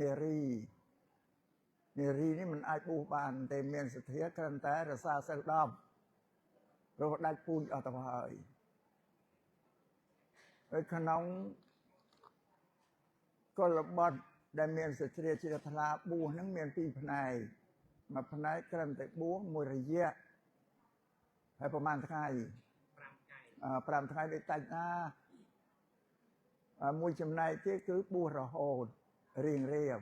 នារីនេះមិនអាចបួសបានតែមានសទ្ធាគ្រាន់តែរក្សាសិល10ព្រោះដាច់ពូជអត់ទៅហើយហើយក្នុងកុលបុត្រដែលមានសទ្ធាជ្រះថ្លាបួសហ្នឹងមាន2ផ្នែកមួយផ្នែកគ្រាន់តែបួសមួយរយៈហើយប្រហែលថ្ងៃ5ថ្ងៃដូចតាច់ណាមួយចំណែកទៀតគឺបួសរហូតរៀងរៀប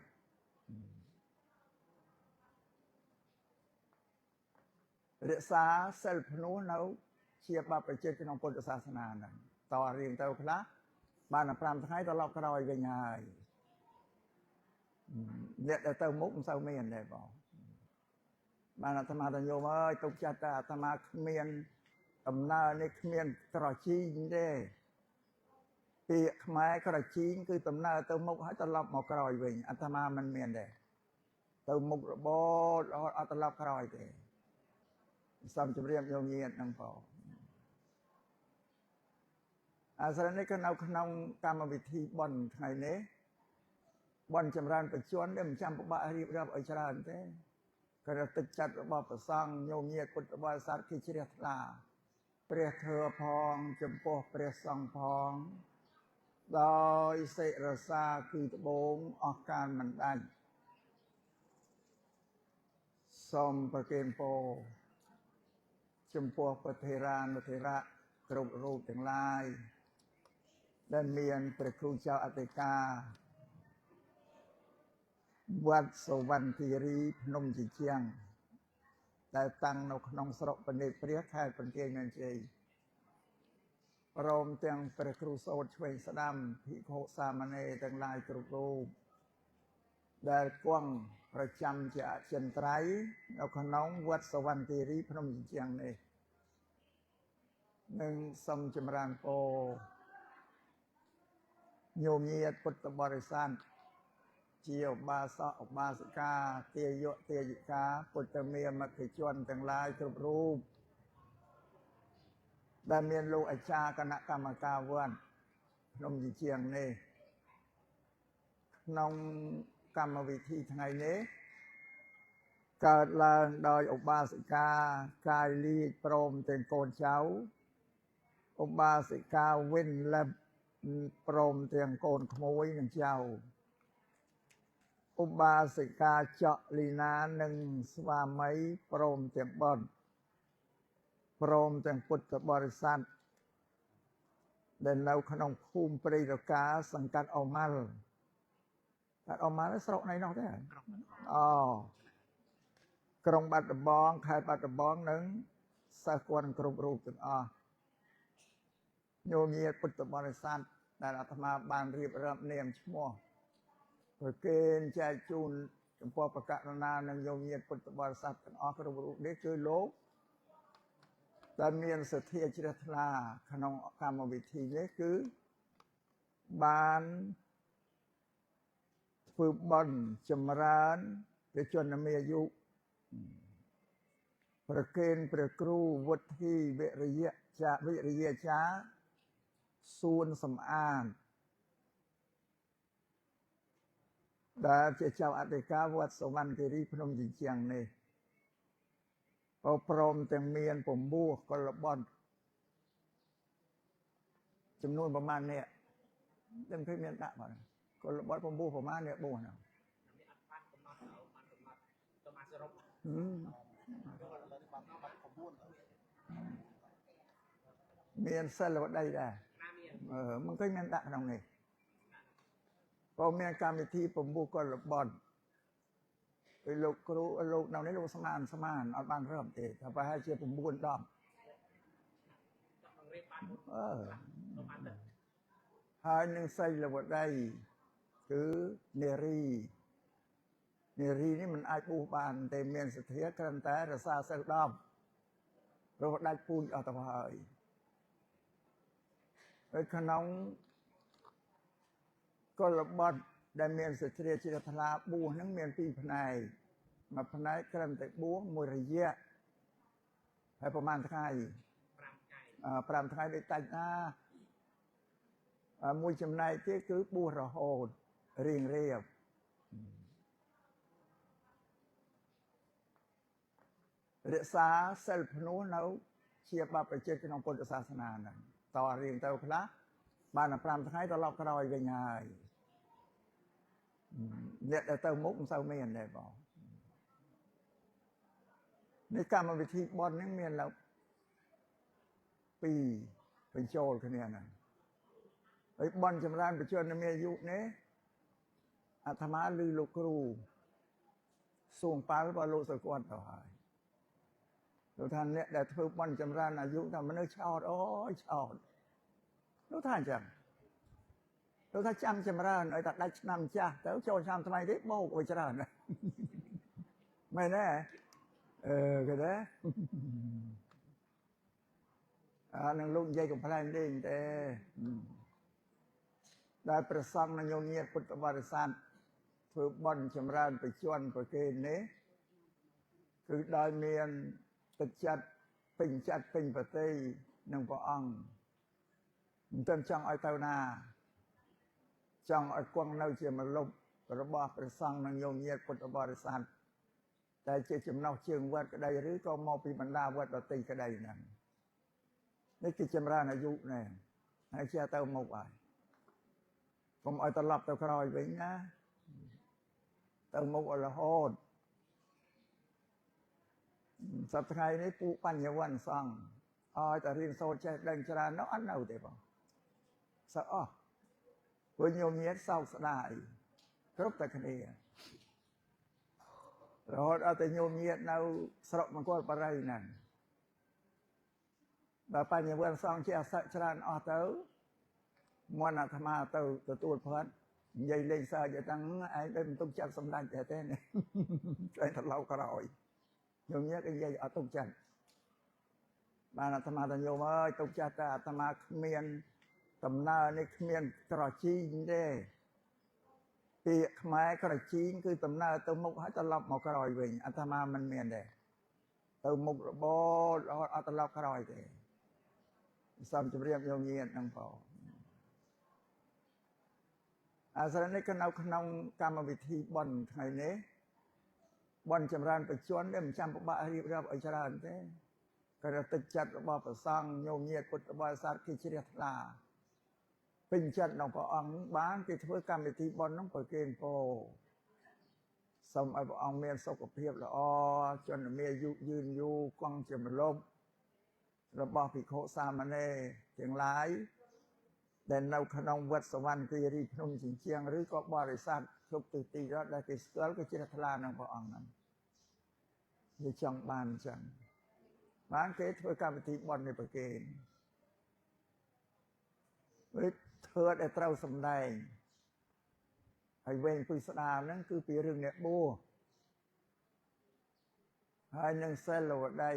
រក្សាសិលភ្នោះនៅជាបព្វជិតក្នុងពុទ្ធសាសនាហ្នឹងតរៀងទៅខ្លះបាន5ថ្ងៃត្រឡប់ក្រោយវិញហើយអ្នកដែលទៅមុខមិនសូវមានទេបងបានអាត្មាទៅញោមអើយទុកចិត្តតែអាត្មាគ្មានដំណើរនេះគ្មានក្រជីងទេពាក្យខ្មែរក្រជីងគឺដំណើរទៅមុខហើយត្រឡប់មកក្រោយវិញអាត្មាមិនមានទេទៅមុខរបត់អត់ត្រឡប់ក្រោយទេសូមជម្រាបញោមញាតិហ្នឹងបងអាស្រ័យនេះក៏នៅក្នុងកម្មវិធីបុណ្យថ្ងៃនេះបុណ្យចម្រើនបច្ចុប្បន្នមិនចាំពិបាករៀបរាប់ឲ្យច្រើនទេក៏ទឹកចិត្តរបស់ព្រះសង្ឃញោមញាតិពុទ្ធបរិស័ទគឺជ្រះថ្លាព្រះធម៌ផងចំពោះព្រះសង្ឃផងដោយសេចរសាគឺត្បូងអស់កាលមិនដាច់សូមប្រគេនពរចំពោះព្រះថេរានុថេរៈគ្រប់រូបទាំងឡាយដែលមានព្រះគ្រូចៅអធិការវត្តសវណ្ណគិរីភ្នំជីជាងដែលតាំងនៅក្នុងស្រុកពនេតព្រះខេត្តបន្ទាយមានជ័យព្រមទាំងព្រះគ្រូសូត្រឆ្វេងស្ដាំភិក្ខុសាមណេរទាំងឡាយគ្រប់រូបដែលគង់ប្រចាំជាអចិន្ត្រៃយ៍នៅក្នុងវត្តសវណ្ណគិរីភ្នំជីជាងនេះនិងសូមចម្រើនពរញោមញាតិពុទ្ធបរិស័ទជាឧបាសកឧបាសិកាទាយកទាយិកាពុទ្ធមេមគ្គជនទាំងឡាយគ្រប់រូបដែលមានលោកអាចារ្យគណៈកម្មការវត្តក្នុងជីជាងនេះក្នុងកម្មវិធីថ្ងៃនេះកើតឡើងដោយឧបាសិកាកាយលីកព្រមទាំងកូនចៅឧបាសិកាវិនលិបព្រមទាំងកូនក្មួយនិងចៅឧបាសិកាចកលីណានិងស្វាមីព្រមទាំងបុត្រព្រមទាំងពុទ្ធបរិស័ទដែលនៅក្នុងភូមិព្រៃរកាសង្កាត់អូម៉ាល់កាត់អូម៉ាល់ស្រុកណៃនោះទេក្រុងបាត់ដំបងខេត្តបាត់ដំបងនិងសិស្សគាត់គ្រប់រូបទាំងអស់ញោមញាតិពុទ្ធបរិស័ទដែលអាត្មាបានរៀបរាប់នាមឈ្មោះប្រគេនចែកជូនចំពោះបកករណានិងញោមញាតិពុទ្ធបរិស័ទទាំងអស់គ្រប់រូបនេះគឺលោកដែលមានសទ្ធាជ្រះថ្លាក្នុងកម្មវិធីនេះគឺបានធ្វើបុណ្យចម្រើនព្រះជន្មាយុប្រគេនព្រះគ្រូវុទ្ធីវិរិយអាចារ្យសួនសំអាតដែលជាចៅអធិការវត្តសវណ្ណគិរីភ្នំជីជាងនេះព្រមទាំងមានពំពោះកុលបុត្រចំនួនប្រមាណនេះδενឃើញមានដាក់បងកុលបុត្រពំពោះប្រមាណនេះបួសហ្នឹងមានសិលវតីដែរមិនឃើញមានដាក់ក្នុងនេះព្រមមានកម្មវិធីពំពោះកុលបុត្រពេលលោកគ្រូលោកនៅនេះលោកស្មានអត់បានរាប់ទេតែប្រហែលជា9 10ហើយនឹងសិលវតីគឺនារីនេះមិនអាចបួសបានតែមានសទ្ធាគ្រាន់តែរក្សាសិល10ព្រោះដាច់ពូជអត់ទៅហើយក្នុងកុលបុត្រដែលមានសទ្ធាជ្រះថ្លាបួសហ្នឹងមាន2ផ្នែកមួយផ្នែកគ្រាន់តែបួសមួយរយៈហើយប្រហែលថ្ងៃ5ថ្ងៃដូចតាច់ណាមួយចំណែកទៀតគឺបួសរហូតរៀងរៀប រក្សាសិលភ្នោះនៅជាបព្វជិតក្នុងពុទ្ធសាសនាហ្នឹងតរៀងទៅខ្លះបាន5ថ្ងៃត្រឡប់ក្រោយវិញហើយអ្នកដែលទៅមុខមិនសូវមានទេបងនេះកម្មវិធីបន់ហ្នឹងមានឡើងពីរបញ្ចូលគ្នាហ្នឹងហើយបន់ចម្រើនបច្ចុប្បន្នមានអាយុនេះអាត្មាឬលោកគ្រូសួងប៉ាល់បើលោកសគាត់ទៅហើយលោកថាអ្នកដែលធ្វើបន់ចម្រើនអាយុថាមនុស្សឆោតអូយឆោតលោកថាអញ្ចឹងលោកថាចាំចម្រើនឲ្យតែដាច់ឆ្នាំចាស់ទៅចូលឆ្នាំថ្មីទៀតបោកឲ្យច្រើនមែនទេគេទេនឹងលោកនិយាយកំ pl ែងទេដែលប្រសង់និងញោមញាតពុទ្ធបរិស័ទធ្វើបន់ចម្រើនបច្ចុប្បន្នប្រគេននេះគឺដោយមានទឹកចិត្តពេញចិត្តពេញប្រតិនឹងព្រះអង្គមិនទាន់ចង់ឲ្យទៅណាចង់ឲ្យគង់នៅជាមលុបរបស់ព្រះសង្ឃនិងញោមញាតពុទ្ធបរិស័ទតែជាចំណោះជើងវត្តក្តីឬក៏មកពីបណ្ដាវត្តដទៃក្តីហ្នឹងនេះគឺចម្រើនអាយុណែហើយជាទៅមុខហើយកុំឲ្យត្រឡប់ទៅក្រោយវិញណាទៅមុខរហូតសប្តាហ៍នេះពួកបញ្ញវន្តសង្ឃឲ្យតែរៀនសូត្រចេះដឹងច្រើននោះអត់នៅទេបងសោះអស់ព្រោះញោមញាតសោកស្ដាយគ្រប់តែគ្នារហូតអត់តែញោមញាតនៅស្រុកមង្គលបរិយហ្នឹងដល់បញ្ញវន្តសង្ឃជាអស័កច្រើនអស់ទៅមន្តអាត្មាទៅទទួលផាត់និយាយលេងសើចទាំងឯងដូចមិនទុកចិត្តសម្ដេចទេនេះតែត្រឡប់ក្រោយញោមញាតនិយាយអត់ទុកចិត្តបានអាត្មាទៅញោមអើយទុកចិត្តតែអាត្មាគ្មានដំណើរនេះគ្មានក្រជីងទេពាក្យខ្មែរក្រជីងគឺដំណើរទៅមុខហើយត្រឡប់មកក្រោយវិញអាត្មាមិនមានទេទៅមុខរបរអត់ត្រឡប់ក្រោយទេសូមជម្រាបញោមញាតហ្នឹងផងអាស្រ័យនេះក៏នៅក្នុងកម្មវិធីបន់ថ្ងៃនេះបន់ចម្រើនបច្ចុប្បន្នមិនចាំពិបាករៀបរាប់ឲ្យច្រើនទេក៏ទឹកចិត្តរបស់ព្រះសង្ឃញោមញាតពុទ្ធបរិស័ទគឺជ្រះថ្លាពេញចិត្តក្នុងព្រះអង្គបានគេធ្វើកម្មវិធីបន់ហ្នឹងប្រគេនពរសូមឲ្យព្រះអង្គមានសុខភាពល្អជនមានអាយុយឺនយូរគង់ជាមលប់របស់ភិក្ខុសាមណេរទាំងឡាយដែលនៅក្នុងវត្តសវណ្ណគិរីភ្នំជញ្ជាំងឬក៏បរិស័ទគ្រប់ទិសទីរដ្ឋដែលគេស្គាល់ក៏ជ្រះថ្លានឹងព្រះអង្គហ្នឹងវាចង់បានអញ្ចឹងបានគេធ្វើកម្មវិធីបន់នេះប្រគេនវាធ្វើឲ្យត្រូវសម្ដែងហើយវែងពីស្ដារហ្នឹងគឺពីរឿងអ្នកបួសហើយនឹងសិលវតី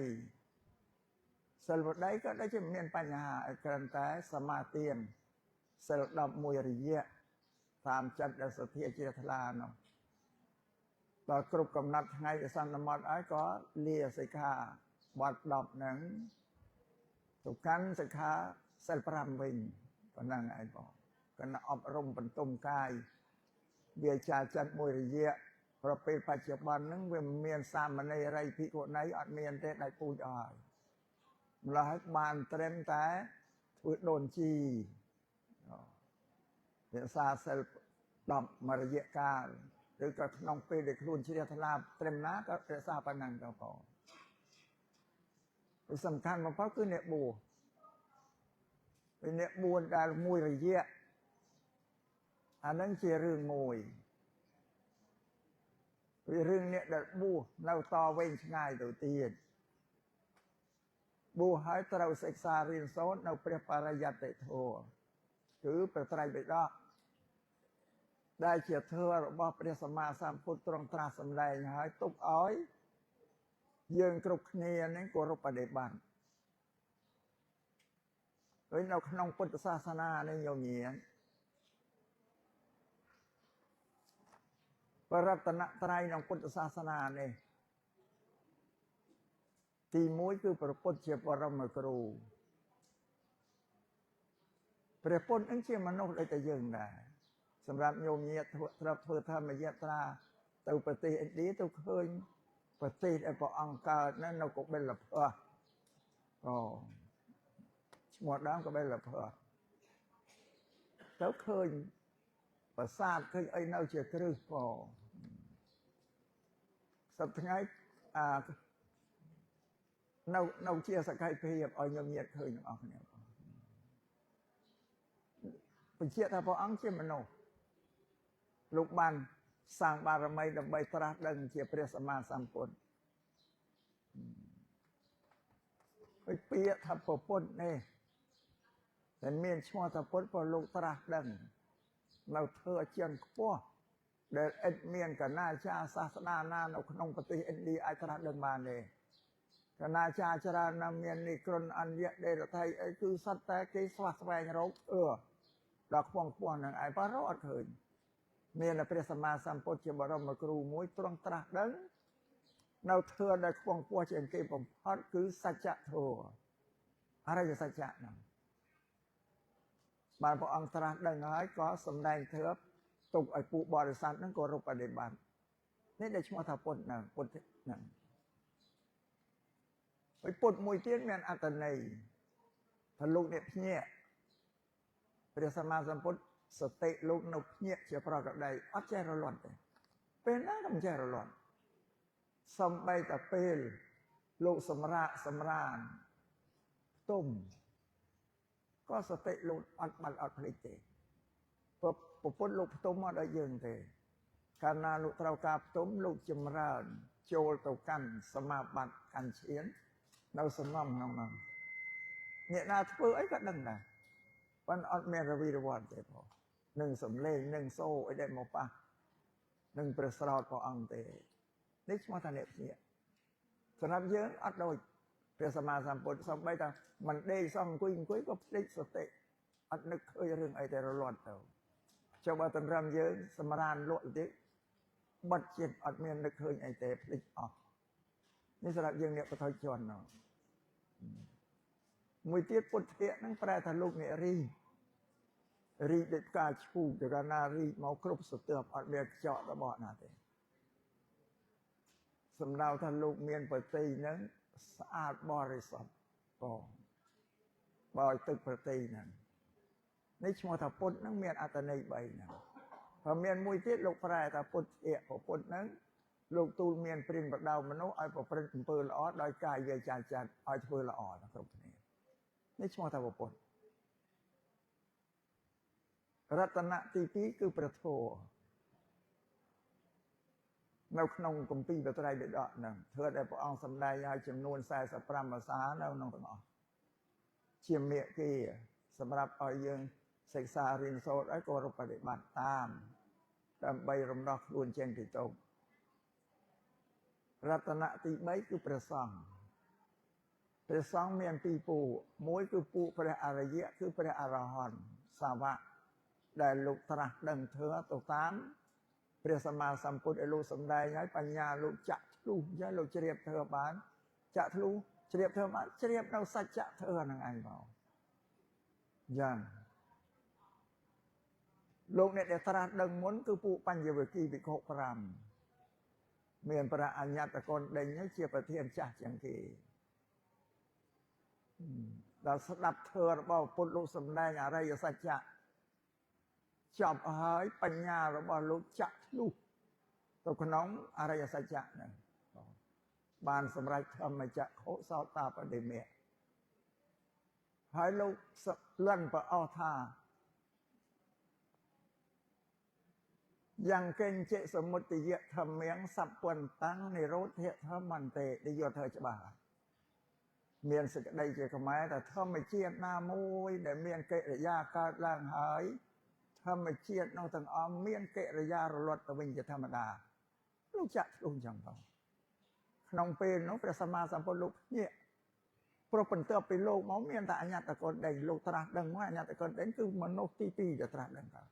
ក៏ដូចជាមានបញ្ហាឲ្យគ្រាន់តែសមាទានសិល11រយៈតាមចិត្តដែលសទ្ធាជ្រះថ្លានោះដល់គ្រប់កំណត់ថ្ងៃដែលសន្មត់ឲ្យក៏លាសិក្ខាបទ10ហ្នឹងទៅកាន់សិក្ខាសិល5វិញប៉ុណ្ណឹងឯងបងគណៈអប់រំបន្ទុំកាយវាចាចិត្តមួយរយៈប្រពេលបច្ចុប្បន្នហ្នឹងវាមានសាមណេរីភិក្ខុនីអត់មានទេដាច់ពូជអស់ហើយម្ល៉េះបានត្រឹមតែធ្វើដូនជីរក្សាសិល10មួយរយៈកាលឬក៏ក្នុងពេលដែលខ្លួនជ្រះថ្លាត្រឹមណាក៏រក្សាប៉ុណ្ណឹងទៅផងវាសំខាន់បំផុតគឺអ្នកបួសអ្នកបួសដែលមួយរយៈអានឹងជារឿងមួយវារឿងអ្នកដែលបួសនៅតវែងឆ្ងាយទៅទៀតបួសហើយត្រូវសិក្សារៀនសូត្រនៅព្រះបរិយត្តិធម៌គឺព្រះត្រៃបិដកដែលជាធម៌របស់ព្រះសម្មាសម្ពុទ្ធទ្រង់ត្រាស់សម្ដែងហើយទុកឲ្យយើងគ្រប់គ្នានឹងគោរពបដិបត្តិហើយនៅក្នុងពុទ្ធសាសនានេះញោមញាតបរតនត្រ័យក្នុងពុទ្ធសាសនានេះទី1គឺព្រះពុទ្ធជាបរមគ្រូព្រះពុទ្ធនឹងជាមនុស្សដូចតែយើងដែរសម្រាប់ញោមញាតត្រូវធ្វើធម្មយាត្រាទៅប្រទេសឥណ្ឌាទៅឃើញ ប្រទេសដែលព្រះអង្គកើតនៅកបិលភ័ក្រឈ្មោះដើមកបិលភ័ក្រទៅឃើញប្រាសាទឃើញអីនៅជាគ្រឹះសប្តាហ៍ថ្ងៃនៅជាសក្ខីភាពឲ្យញោមញាតឃើញទាំងអស់គ្នាបញ្ជាក់ថាព្រះអង្គជាមនុស្សលោកបានសាងបារមីដើម្បីត្រាស់ដឹងជាព្រះសម្មាសម្ពុទ្ធហើយពាក្យថាពុទ្ធនេះតែមានឈ្មោះថាពុទ្ធព្រោះលោកត្រាស់ដឹងនៅធ្វើអចិន្ត្រខ្ពស់ដែលឥតមានកណាចារសាសនាណានៅក្នុងប្រទេសឥណ្ឌាអាចត្រាស់ដឹងបានទេកណាចារច្រើនណាស់មាននិក្រុនអញ្ញៈដេរថៃអីគឺសត្វតែគេស្វះស្វែងរកដល់ខ្ពង់ខ្ពស់នឹងឯងបើរកអត់ឃើញមានព្រះសម្មាសម្ពុទ្ធជាបរមគ្រូមួយទ្រង់ត្រាស់ដឹងនៅធ្វើដែលខ្ពង់ខ្ពស់ជាងគេបំផុតគឺសច្ចធម៌អរិយសច្ចៈហ្នឹងបានព្រះអង្គត្រាស់ដឹងហើយក៏សម្ដែងធម៌ទុកឲ្យពួកបរិស័ទហ្នឹងគោរពបដិបត្តិនេះដែលឈ្មោះថាពុទ្ធហ្នឹងពុទ្ធហ្នឹងហើយពុទ្ធមួយទៀតមានអត្តន័យថាលោកអ្នកភ្ញាក់ព្រះសម្មាសម្ពុទ្ធសតិលោកនៅភ្ញាក់ជាប្រកដីអត់ចេះរលត់ទេពេលណាក៏មិនចេះរលត់សំបីតែពេលលោកសម្រានទុំក៏សតិលោកអត់បាត់អត់ភ្លេចទេព្រោះពុទ្ធលោកផ្ទុំមកដល់យើងទេកាលណាលោកត្រូវការផ្ទុំលោកចម្រើនចូលទៅកាន់សមាបត្តិកាន់ឈាននៅសំណំក្នុងនោះអ្នកណាធ្វើអីក៏ដឹងដែរប៉ុន្តែអត់មានរវីរវត្តទេបងនឹងសំលេងនឹងសូរអីដែលមកប៉ះនឹងព្រះស្រោតព្រះអង្គទេនេះឈ្មោះថាអ្នកភ្ញាក់សម្រាប់យើងអត់ដូចព្រះសម្មាសម្ពុទ្ធសំបីថាមិនដេកសោះអង្គុយក៏ភ្លេចសតិអត់នឹកឃើញរឿងអីតែរលត់ទៅចុះបើតម្រាំយើងសម្រានលក់តិចបិទចិត្តអត់មាននឹកឃើញអីទេភ្លេចអស់នេះសម្រាប់យើងអ្នកបឋមជននោះមួយទៀតពុទ្ធៈហ្នឹងប្រែថាលោកអ្នករីដូចផ្កាឈូកទៅកាលណារីមកគ្រប់សទើបអត់មានខ្ចក់របស់ណាទេសំដៅថាលោកមានប្រតិហ្នឹងស្អាតបរិសុទ្ធបើឲ្យទឹកប្រតិហ្នឹងនេះឈ្មោះថាពុទ្ធហ្នឹងមានអត្តន័យ3ហ្នឹងហើយមានមួយទៀតលោកប្រែថាពុទ្ធៈពុទ្ធហ្នឹងលោកទូលមានព្រានបដៅមនុស្សឲ្យប្រព្រឹត្តអំពើល្អដោយកាយវាចាចិត្តឲ្យធ្វើល្អគ្រប់គ្នានេះឈ្មោះថាពុទ្ធរតនៈទី2គឺព្រះធម៌នៅក្នុងគម្ពីរបត្រៃបិដកហ្នឹងធ្វើឲ្យព្រះអង្គសម្ដែងឲ្យចំនួន45ភាសានៅក្នុងទាំងអស់ជាមេគីសម្រាប់ឲ្យយើងសិក្សារៀនសូត្រឲ្យគោរពបដិបត្តិតាមដើម្បីរំដោះខ្លួនចេញពីទុក្ខរតនៈទី3គឺព្រះសង្ឃព្រះសង្ឃមានពីរពួកមួយគឺពួកព្រះអរិយៈគឺព្រះអរហន្តសាវកដែលលោកត្រាស់ដឹងធម៌ទៅតាមព្រះសម្មាសម្ពុទ្ធឲ្យលោកសម្ដែងហើយបញ្ញាលោកចាក់ធ្លុះអញ្ចឹងលោកជ្រាបធម៌បានចាក់ធ្លុះជ្រាបធម៌បានជ្រាបនៅសច្ចធម៌ហ្នឹងឯងមកយ៉ាងលោកអ្នកដែលត្រាស់ដឹងមុនគឺពួកបញ្ញវគិភិក្ខុ5មានព្រះអញ្ញត្តកុណដេញជាប្រធានចាស់ជាងគេដល់ស្ដាប់ធម៌របស់ពុទ្ធលោកសម្ដែងអរិយសច្ចៈចប់ហើយបញ្ញារបស់លោកចាក់ធ្លុះទៅក្នុងអរិយសច្ចៈហ្នឹងបានសម្រេចធម្មចក្ខុសោតាបតិមេហើយលោកលន់ប្រអស់ថាយ៉ាងកេញចេសមុទយៈធម្មងសព្វន្តាំងនិរោធធម្មន្តិដែលយកធ្វើច្បាស់មានសេចក្តីជាខ្មែរថាធម្មជាតិណាមួយដែលមានកិរិយាកើតឡើងហើយធម្មជាតិនោះទាំងអស់មានកិរិយារលត់ទៅវិញជាធម្មតាលោកចាក់ធ្លុះចឹងទៅក្នុងពេលនោះព្រះសម្មាសម្ពុទ្ធលោកភ្ញាក់ព្រោះបន្ទាប់ពីលោកមកមានតែអញ្ញត្តកុណដេញលោកត្រាស់ដឹងមកអញ្ញត្តកុណដេញគឺមនុស្សទី2ដែលត្រាស់ដឹងទៅ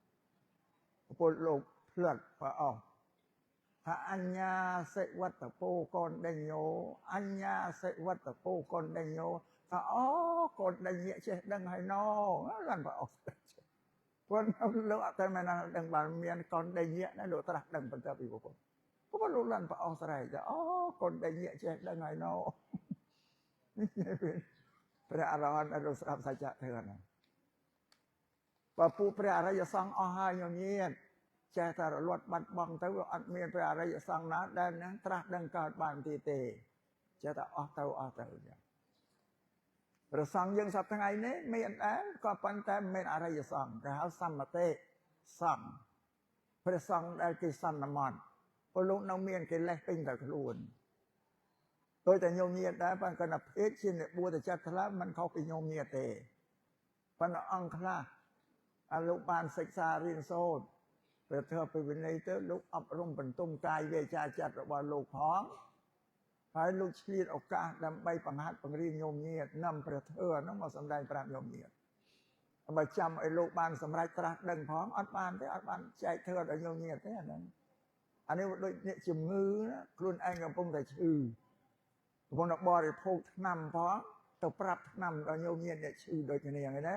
ពុទ្ធលោកផ្លិតប្រអស់ថាអញ្ញាសិវត្តពោកុណដេញញោអញ្ញាសិវត្តពោកុណដេញញោថាអូកូនដេញញាក់ចេះដឹងហើយណោឡើងប្រអស់ព្រោះលោកអត់តែមែនដឹងបានមានកូនដេញញាក់ណាលោកត្រាស់ដឹងបន្ទាប់ពីពុទ្ធ có lúc lần phải ông sài cho con đây nhẹ chết đang ngày nóព្រះអរហន្តដែលស្ដាប់សច្ចធម៌ណាបើពូព្រះអរិយសង្ឃអស់ហើយញញៀនចេះតែរលត់បាត់បង់ទៅវាអត់មានព្រះអរិយសង្ឃណាដែលនឹងត្រាស់ដឹងកើតបានទីទេចេះតែអស់ទៅចឹងព្រះសង្ឃយើងសប្តាហ៍ថ្ងៃនេះមានដែរក៏ប៉ុន្តែមិនមែនអរិយសង្ឃគេហៅសមតិសង្ឃព្រះសង្ឃដែលគេសន្មតពលលោកនៅមានកិលេសពេញតែខ្លួនដោយតែញោមញាតដែរប៉ុន្តែគាត់ថាភេទជាអ្នកបួសតែចិត្តថ្លាមិនខុសពីញោមញាតទេប៉ុន្តែអង្គខ្លះអាលោកបានសិក្សារៀនសូត្រព្រះធម៌ពីវិន័យទៅលោកអប់រំបន្ទុំកាយវាចាចិត្តរបស់លោកផងហើយលោកឆ្លៀតឱកាសដើម្បីបង្ហាត់បង្រៀនញោមញាតនាំព្រះធម៌ហ្នឹងមកសម្ដែងប្រាប់ញោមញាតបើចាំឲ្យលោកបានសម្រេចត្រាស់ដឹងផងអត់បានទេអត់បានចែកធម៌ដល់ញោមញាតទេអាហ្នឹងអានេះដូចអ្នកជំងឺណាខ្លួនឯងកំពុងតែឈឺកំពុងតែបរិភោគថ្នាំផងទៅប្រាប់ថ្នាំដល់ញោមញាតអ្នកឈឺដូចគ្នាហ្នឹងណា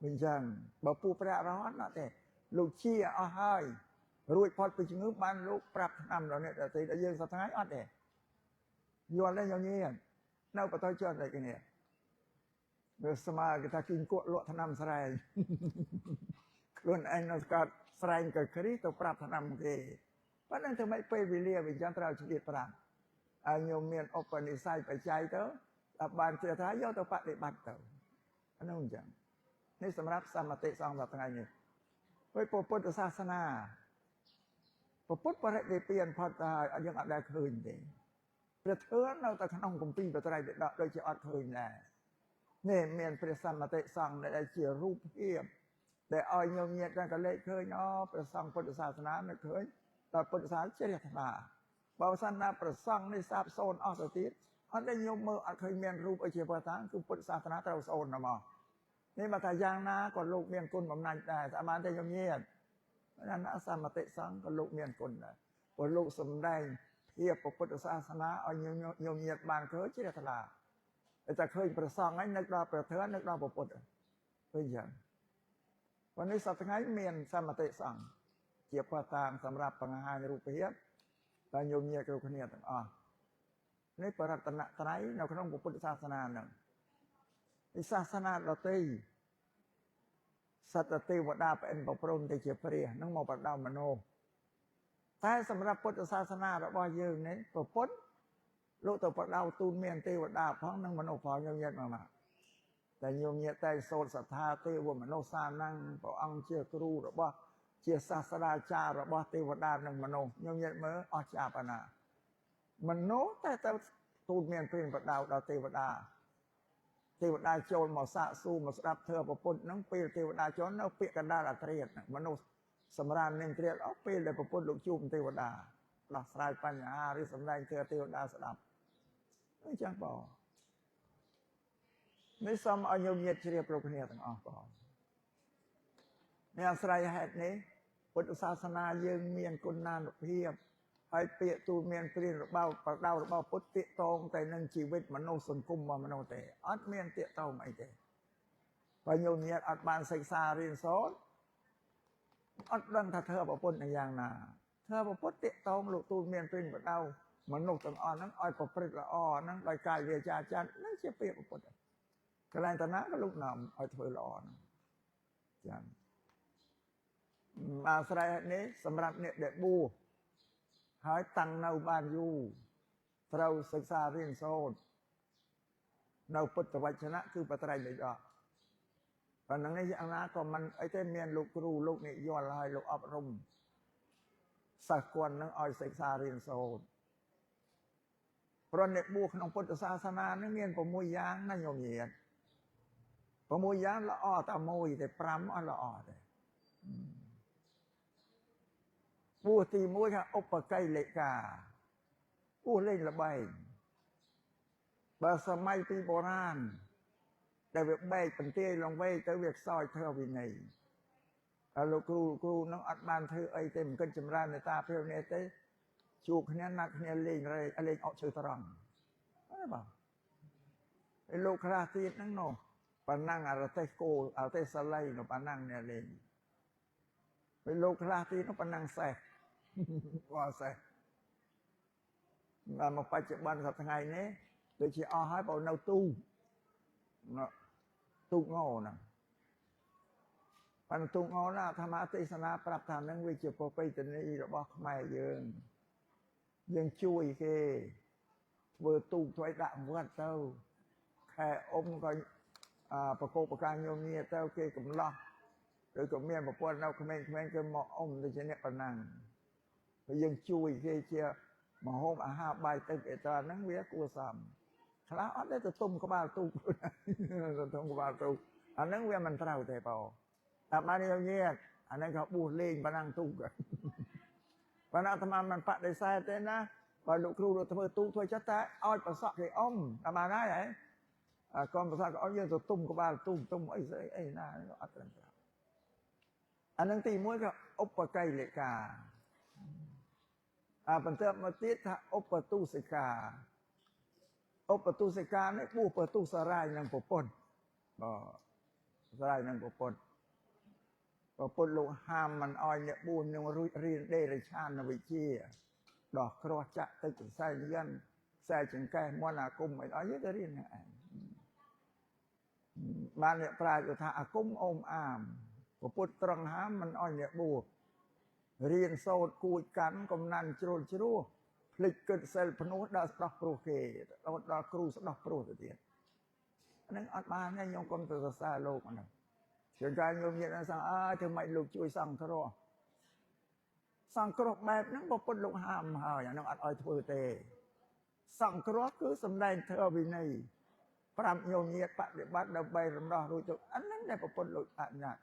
មិនចឹងបើពូព្រះអរហន្តណាទេលោកជាអស់ហើយរួចផុតពីជំងឺបានលោកប្រាប់ថ្នាំដល់អ្នកដទៃដល់យើងសប្តាហ៍អត់ទេយល់ទេញោមញាតនៅបន្តចុះតែគ្នាវាស្មើគេថាគិញគក់លក់ថ្នាំស្រែងខ្លួនឯងនៅស្កាត់ស្រែងក៏គ្រីទៅប្រាប់ថ្នាំគេប៉ុន្តែធ្វើម៉េចពេលវេលាវាចឹងត្រូវឆ្លៀតប្រាប់ឲ្យញោមមានឧបនិស្ស័យបច្ច័យទៅដល់បានជ្រាបថាយកទៅបដិបត្តិទៅអានោះអញ្ចឹងនេះសម្រាប់សមតិសង្ឃថ្ងៃនេះហើយពុទ្ធសាសនាពុទ្ធបរិនិព្វានផុតហើយយើងអត់ដែលឃើញទេព្រះធម៌នៅតែក្នុងគម្ពីរបត្រៃបិដកដូចជាអត់ឃើញដែរនេះមានព្រះសមតិសង្ឃដែលជារូបភាពដែលឲ្យញោមញាតក៏លេចឃើញព្រះសង្ឃពុទ្ធសាសនានឹកឃើញដល់ពុទ្ធសាសនាជ្រះថ្លាបើសិនណាព្រះសង្ឃនេះសាបសូន្យអស់ទៅទៀតអត់ដែលញោមមើលអត់ឃើញមានរូបអីជាប្រតាំងគឺពុទ្ធសាសនាត្រូវសូន្យមកនេះបើថាយ៉ាងណាក៏លោកមានគុណបំណាច់ដែរតែបានតែញោមញាតណាសមតិសង្ឃក៏លោកមានគុណដែរព្រោះលោកសំដែងភាពពុទ្ធសាសនាឲ្យញោមញាតបានឃើញជ្រះថ្លាតែឃើញព្រះសង្ឃហ្នឹងនឹកដល់ព្រះធម៌នឹកដល់ពុទ្ធឃើញយ៉ាងวันนี้សប្តាហ៍ថ្ងៃមានសមតិសង្ឃជាផ្តាំសម្រាប់បង្ហាញរូបភាពដល់ញោមញាតគ្រប់គ្នាទាំងអស់នេះបរតនត្រ័យនៅក្នុងពុទ្ធសាសនាហ្នឹងទីសាសនាដទៃសត្វទេវតាប្អិនប្រព្រំទៅជាព្រះនឹងមកបដៅមនោតែសម្រាប់ពុទ្ធសាសនារបស់យើងនេះពុទ្ធលោកទៅបដៅទូលមានទេវតាផងនិងមនុស្សផងញោមញាតមកតែញោមញាតតែសូត្រសទ្ធាទេវមនុស្សសាnăngព្រះអង្គជាគ្រូរបស់ជាសាស្ត្រាចារ្យរបស់ទេវតានិងមនុស្សញោមញាតមើលអស្ចារ្យប៉ុណ្ណាមនុស្សតែទៅទូលមានព្រះបដៅដល់ទេវតាចូលមកសាកសួរមកស្ដាប់ធម៌ប្រពុតហ្នឹងពេលទេវតាចូលនៅពាក្យកណ្ដាលអត្រាតមនុស្សសម្រាប់នឹងត្រាតពេលដែលប្រពុតលោកជួបទេវតាដោះស្រាយបញ្ហាឬសម្ដែងធម៌ទេវតាស្ដាប់អញ្ចឹងបងនេះសូមឲ្យញោមញាតជ្រាបគ្រប់គ្នាទាំងអស់បងនេះអាស្រ័យហេតុនេះពុទ្ធសាសនាយើងមានគុណានុភាពហើយពាក្យទូលមានព្រានរបស់ប្រដៅរបស់ពុទ្ធទាក់ទងតែនឹងជីវិតមនុស្សសង្គមរបស់មនុស្សទេអត់មានទាក់ទងអីទេបើញោមញាតអត់បានសិក្សារៀនសូត្រអត់ដឹងថាធ្វើប្រពន្ធយ៉ាងណាធ្វើប្រពន្ធទាក់ទងលោកទូលមានព្រានប្រដៅមនុស្សទាំងអស់ហ្នឹងឲ្យប្រព្រឹត្តល្អហ្នឹងដោយកាយវាចាចិត្តហ្នឹងជាពាក្យប្រពន្ធកន្លែងតាណាក៏លោកនាំឲ្យធ្វើល្អហ្នឹងចា៎អាស្រ័យនេះសម្រាប់អ្នកដែលបួសហើយតាំងនៅបានយូរត្រូវសិក្សារៀនសូត្រនៅពុទ្ធវចនៈគឺបត្រៃបិដកប៉ុណ្ណឹងនេះយ៉ាងណាក៏មិនអីទេមានលោកគ្រូលោកនិយល់ហើយលោកអប់រំសិស្សគាត់នឹងឲ្យសិក្សារៀនសូត្រព្រោះអ្នកបួសក្នុងពុទ្ធសាសនានឹងមាន6យ៉ាងណាញោមញាត6យ៉ាងល្អតែមួយតែ5អត់ល្អទេបួសទី1ថាឧបកៃលេកាបួសលេងល្បែងបើសម័យពីបុរាណដែលវាបែកបន្ទាយលងវែងទៅវាខ្សោយធ្វើវិន័យហើយលោកគ្រូនឹងអត់បានធ្វើអីទេមិនគិតចម្រើនមេត្តាព្រះនេះទេជួបគ្នាណាត់គ្នាលេងអុកឈើត្រង់អើបងហើយលោកខ្លះទៀតហ្នឹងនោះប៉ណ្ណឹងអរទេសគោអរទេសសាល័យនោះប៉ណ្ណឹងអ្នកលេងហើយលោកខ្លះទៀតនោះប៉ណ្ណឹងសេះបោះសេះ mà phải chịu ban gặp ngày nè tôi chỉ o hai bảo nấu tu ngô nè bạn tu ngô là tham gia tây sana prap tham năng vi chụp bộ phim tình yêuរបស់ខ្មែរយើងជួយគេធ្វើទូកធ្វើដាក់វត្តទៅខែអ៊ំក៏ប្រកបប្រការញោមញាទៅគេកំឡោះឬក៏មានប្រពន្ធនៅក្មេងៗគេមកអ៊ំទៅជាអ្នកប៉ុណ្ណឹងហើយយើងជួយគេជាមហូបអាហារបាយទឹកអីតើហ្នឹងវាគួរសមខ្លះអត់ទេទៅទុំក្បាលទូកទៅទុំក្បាលទូកអាហ្នឹងវាមិនត្រូវទេបងតែបានញោមញាអាហ្នឹងក៏បួសលេងប៉ុណ្ណឹងទូកប៉ុន្តែអាត្មាមិនបដិសេធទេណាបើលោកគ្រូទៅធ្វើទូកធ្វើចិត្តតែឲ្យប្រសក់គេអ៊ំតែបានហើយហ៎កូនប្រសក់ក៏អត់យើងទៅទុំក្បាលទូកទុំអីស្អីអីណាអត់ត្រឹមត្រូវអានឹងទី1ក៏ឧបកៃលេកាបន្ទាប់មកទៀតថាឧបទុសិកាឧបទុសិកានេះបួសបទុសរាយនឹងប្រពន្ធសរាយនឹងប្រពន្ធលោកហាមមិនអោយអ្នកបួសនឹងរួចរៀនដេរឆានវិជ្ជាដោះគ្រោះចាក់ទឹកសរសៃយិនខ្សែចង្កេះមន្តអាគមឲ្យយើងទៅរៀនហ្នឹងឯងបានអ្នកប្រាជ្ញថាអាគមអូមអាមពុទ្ធត្រង់ហាមមិនអោយអ្នកបួសរៀនសូត្រគួចកាន់កំណាន់ជ្រុលជ្រោះភ្លេចគិតសិលភ្នោះដល់ស្ដោះព្រោះគេដល់គ្រូស្ដោះព្រោះទៅទៀតហ្នឹងអត់បានទេញោមកុំទៅសរសើរលោកហ្នឹងជាងការញោមញាតសង្ឃធ្វើម៉េចលោកជួយសង្គ្រោះបែបហ្នឹងពុទ្ធលោកហាមហើយអាហ្នឹងអត់ឲ្យធ្វើទេសង្គ្រោះគឺសំដែងធ្វើវិន័យប្រាប់ញោមញាតបប្រតិបត្តិដើម្បីរំដោះរួចទៅអាហ្នឹងដែលពុទ្ធលោកអនុញ្ញាត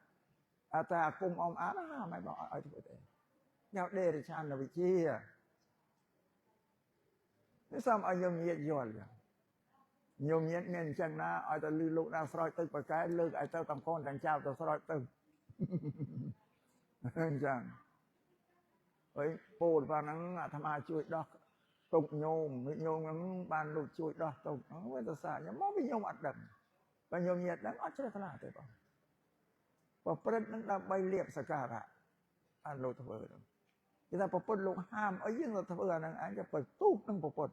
តែអាគុំអមអានណាមិនបងឲ្យធ្វើទេញ៉ៅដេរឆានវិជ្ជានេះសំឲ្យញោមញាតយល់ញោមញាតមានអញ្ចឹងណាឲ្យតែលឺលោកណាស្រោចទឹកប្រកែលើកឲ្យទៅតាំងកូនតាំងចៅទៅស្រោចទៅអញ្ចឹងហើយពោលថាហ្នឹងអាត្មាជួយដោះទុកញោមហ្នឹងបានលោកជួយដោះទុកហ្នឹងវាទៅសាញមកវិញញោមអត់ដឹងបើញោមញាតដឹងអត់ជ្រះថ្លាទេបងប្រព្រឹត្តនឹងដើម្បីលៀបសក្ការៈអានលោកធ្វើហ្នឹងគេថាប្រពុតលោកហាមឲ្យយើងទៅធ្វើអាហ្នឹងឯងទៅបន្ទុកនឹងប្រពុត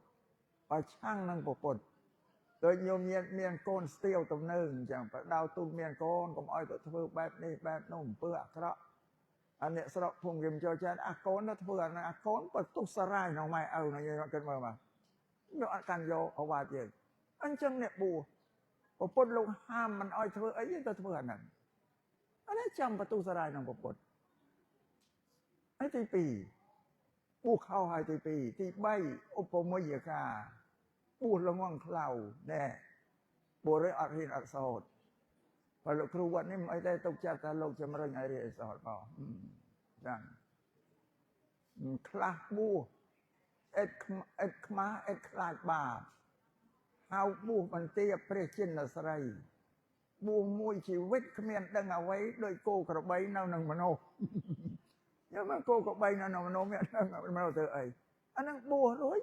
ឲ្យឆាំងនឹងប្រពុតដោយញោមញាតមានកូនស្ទាវទំនើងអញ្ចឹងបើដៅទូកមានកូនកុំឲ្យទៅធ្វើបែបនេះបែបនោះអំពើអាក្រក់អាអ្នកស្រុកភូមិគេមិនចូលចិត្តអាកូនទៅធ្វើអាកូនបន្ទុកសរាយក្នុងម៉ែឪនឹងយើងគិតមើលមកយកអត់កាន់យកអវាទយើងអញ្ចឹងអ្នកបួសប្រពុតលោកហាមមិនឲ្យធ្វើអីយើងទៅធ្វើអាហ្នឹងអានេះចាំបន្ទុកសរាយក្នុងប្រពុតហើយទី2បួសខោហើយទី2ទី3ឧបមយកាបួសល្ងងខ្លៅដែរបួសអត់រៀនអត់សូត្របើលោកគ្រូវត្តនេះមិនអីទេទុកចិត្តថាលោកជំរុញឲ្យរៀនអត់សូត្របងចឹងខ្លះបួសអិតខ្មាស់អិតខ្លាចបាបហៅបួសបន្ទាព្រះចិនស្រីបួសមួយជីវិតគ្មានដឹងអ្វីដោយគោក្របីនៅនឹងមនុស្សយកមកគោក្របីនៅនឹងមនុស្សមានដឹងមនុស្សទៅអីអាហ្នឹងបួសរួច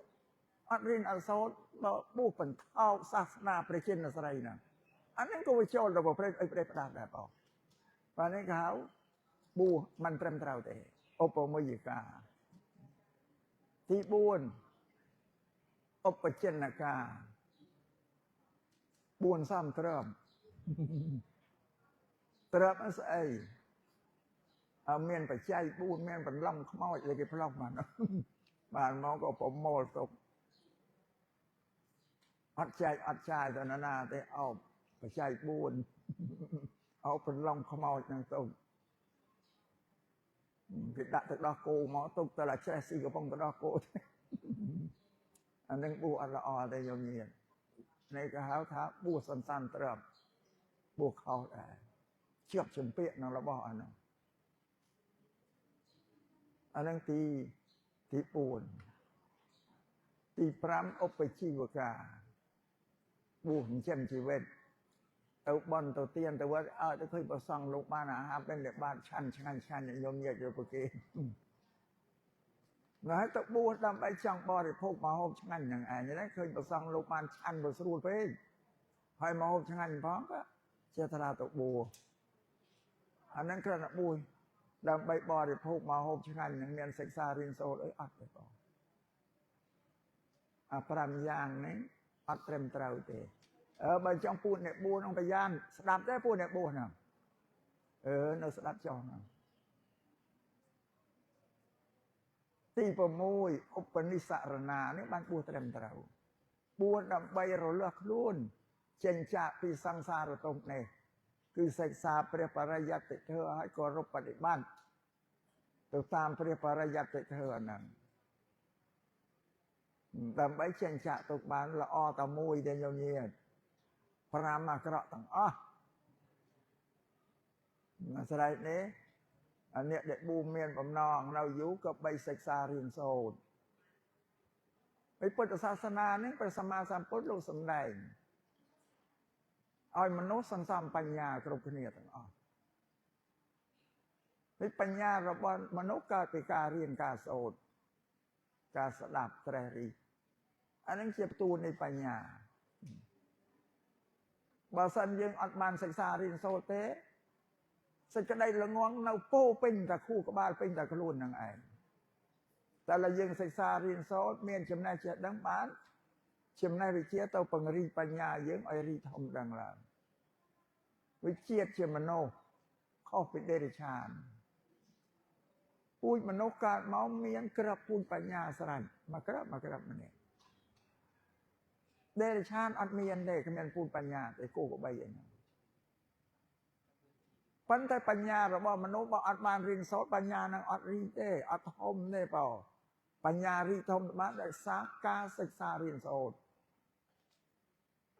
អត់រៀនអត់សូត្របើបួសបន្ថោកសាសនាព្រះចិនស្រីហ្នឹងអាហ្នឹងក៏វាចូលទៅប្រព្រឹត្តអីប្រេះផ្ដាស់ដែរបងបាទនេះគេហៅបួសមិនត្រឹមត្រូវទេឧបមយកាទី4ឧបចិនកា4សំត្រឹមត្រឹមស្អីមានបច្ច័យ4មានបន្លំខ្មោចលើគេផ្លុំបានមកក៏ប្រមូលទុកអត់ចែកអត់ចាយទៅណាទេអោបបច្ច័យ4អោបបន្លំខ្មោចនឹងទុកគេដាក់ទៅដោះគោមកទុកទៅតែច្រេះស៊ីកំពុងទៅដោះគោអានឹងបួសអត់ល្អទេញោមញាតនេះគេហៅថាបួសសន្តានត្រឹមបួសខុសដែរជាប់ជំពាក់នឹងរបស់អានោះអានឹងទី4ទី5ឧបជីវកាបួសចិញ្ចឹមជីវិតទៅបន់ទៅទៀនទៅវត្តឲ្យទៅឃើញប្រសង់លោកបានអាហារเป็นបាតឆាន់ឆ្ងាញ់ញោមញាតយកប្រគេណាស់ទៅបួសដើម្បីចង់បរិភោគម្ហូបឆ្ងាញ់ហ្នឹងឯងណាឃើញប្រសង់លោកបានឆាន់បើស្រួលពេកហើយម្ហូបឆ្ងាញ់ផងក៏ជាថ្លាទៅបួសអាហ្នឹងគ្រាន់តែបួសដើម្បីបរិភោគម្ហូបឆ្ងាញ់នឹងមានសិក្សារៀនសូត្រអីអត់ទេបង 5 យ៉ាងនេះអត់ត្រឹមត្រូវទេបើចង់ពួកអ្នកបួសក្នុងបញ្ញាស្ដាប់ទេពួកអ្នកបួសហ្នឹងនៅស្ដាប់ចោះហ្នឹងទី6ឧបនិស្សរណានេះបានបួសត្រឹមត្រូវបួសដើម្បីរលាស់ខ្លួនចេញចាកពីសង្សារទុក្ខនេះគឺសិក្សាព្រះបរិយត្តិធម៌ឲ្យគោរពបដិបត្តិទៅតាមព្រះបរិយត្តិធម៌ហ្នឹងដើម្បីចេញចាកទុក្ខបានល្អតែមួយទេញោមញាតិ5អាក្រក់ទាំងអស់ស្រេចនេះអ្នកដែលបួសមានបំណងនៅយូរក៏បីសិក្សារៀនសូត្រហើយពុទ្ធសាសនានេះព្រះសម្មាសម្ពុទ្ធលោកសម្ដែងឲ្យមនុស្សសន្សំបញ្ញាគ្រប់គ្នាទាំងអស់ហើយបញ្ញារបស់មនុស្សកើតពីការរៀនការសូត្រការស្ដាប់ត្រេះរិះអានឹងជាផ្ទួននៃបញ្ញាបើសិនយើងអត់បានសិក្សារៀនសូត្រទេសេចក្តីល្ងងនៅពោពេញតែខួរក្បាលពេញតែខ្លួននឹងឯងតែឡើយយើងសិក្សារៀនសូត្រមានចំណេះចេះដឹងបានចំណេះវិជ្ជាទៅពង្រីកបញ្ញាយើងឲ្យរីកធំដឹងឡើងវិជ្ជាជាមនុស្សខុសពីដេរឆានពូជមនុស្សកើតមកមានក្របពូជបញ្ញាស្រេចមកក្របម្នាក់ដេរឆានអត់មានទេគ្មានពូជបញ្ញាទេគោកបីហ្នឹងប៉ុន្តែបញ្ញារបស់មនុស្សបើអត់បានរៀនសូត្របញ្ញានឹងអត់រីកទេអត់ធំទេបងបញ្ញារីកធំបានដោយសារការសិក្សារៀនសូត្រ